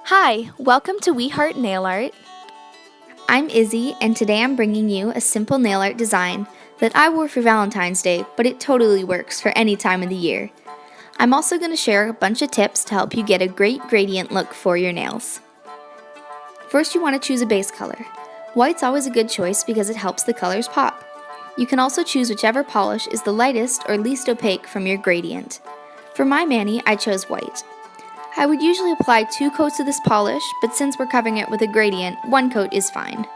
Hi, welcome to We Heart Nail Art. I'm Izzy, and today I'm bringing you a simple nail art design that I wore for Valentine's Day, but it totally works for any time of the year. I'm also going to share a bunch of tips to help you get a great gradient look for your nails. First, you want to choose a base color. White's always a good choice because it helps the colors pop. You can also choose whichever polish is the lightest or least opaque from your gradient. For my mani, I chose white. I would usually apply 2 coats of this polish, but since we're covering it with a gradient, 1 coat is fine.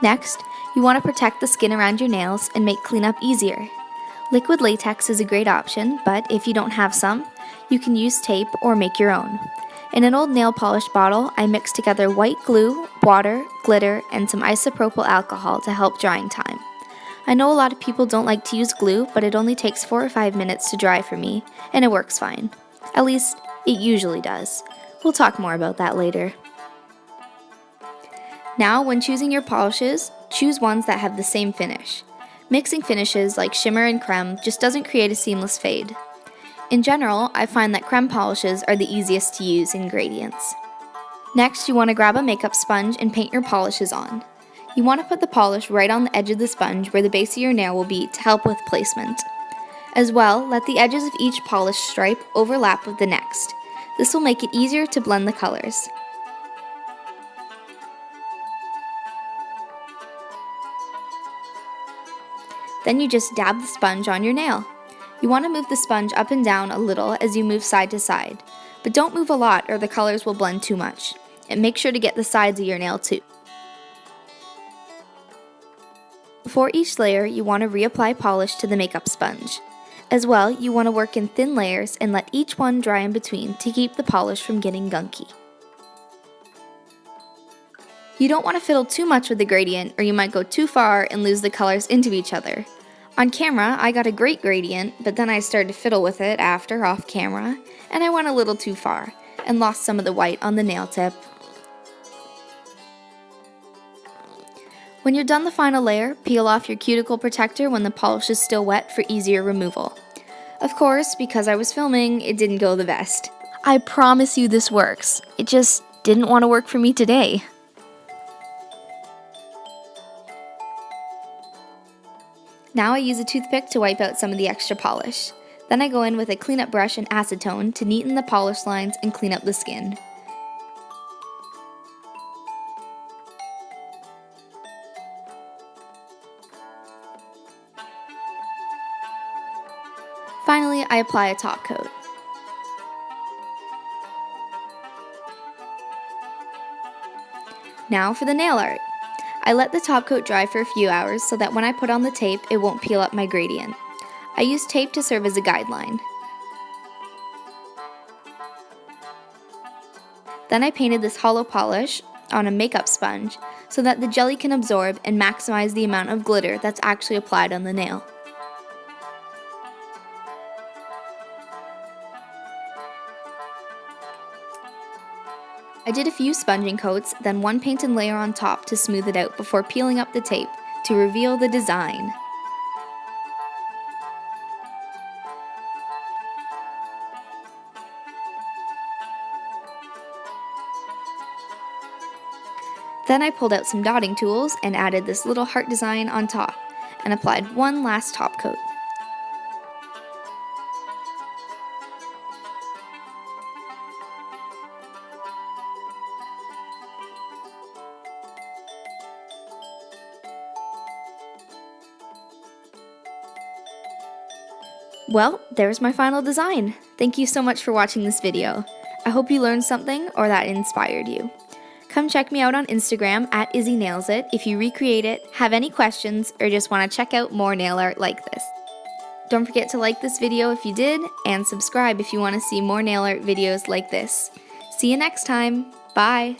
Next, you want to protect the skin around your nails and make cleanup easier. Liquid latex is a great option, but if you don't have some, you can use tape or make your own. In an old nail polish bottle, I mixed together white glue, water, glitter, and some isopropyl alcohol to help drying time. I know a lot of people don't like to use glue, but it only takes 4 or 5 minutes to dry for me, and it works fine. At least, it usually does. We'll talk more about that later. Now, when choosing your polishes, choose ones that have the same finish. Mixing finishes like shimmer and creme just doesn't create a seamless fade. In general, I find that creme polishes are the easiest to use in gradients. Next, you want to grab a makeup sponge and paint your polishes on. You want to put the polish right on the edge of the sponge where the base of your nail will be to help with placement. As well, let the edges of each polish stripe overlap with the next. This will make it easier to blend the colors. Then you just dab the sponge on your nail. You want to move the sponge up and down a little as you move side to side, but don't move a lot or the colors will blend too much. And make sure to get the sides of your nail too. Before each layer, you want to reapply polish to the makeup sponge. As well, you want to work in thin layers and let each one dry in between to keep the polish from getting gunky. You don't want to fiddle too much with the gradient or you might go too far and lose the colors into each other. On camera, I got a great gradient, but then I started to fiddle with it after off camera, and I went a little too far and lost some of the white on the nail tip. When you're done the final layer, peel off your cuticle protector when the polish is still wet for easier removal. Of course, because I was filming, it didn't go the best. I promise you this works. It just didn't want to work for me today. Now I use a toothpick to wipe out some of the extra polish. Then I go in with a cleanup brush and acetone to neaten the polish lines and clean up the skin. Finally, I apply a top coat. Now for the nail art. I let the top coat dry for a few hours so that when I put on the tape, it won't peel up my gradient. I use tape to serve as a guideline. Then I painted this hollow polish on a makeup sponge so that the jelly can absorb and maximize the amount of glitter that's actually applied on the nail. I did a few sponging coats, then one painted layer on top to smooth it out before peeling up the tape to reveal the design. Then I pulled out some dotting tools and added this little heart design on top and applied one last top coat. Well, there's my final design. Thank you so much for watching this video. I hope you learned something or that it inspired you. Come check me out on Instagram at IzzyNailsIt if you recreate it, have any questions, or just want to check out more nail art like this. Don't forget to like this video if you did, and subscribe if you want to see more nail art videos like this. See you next time. Bye!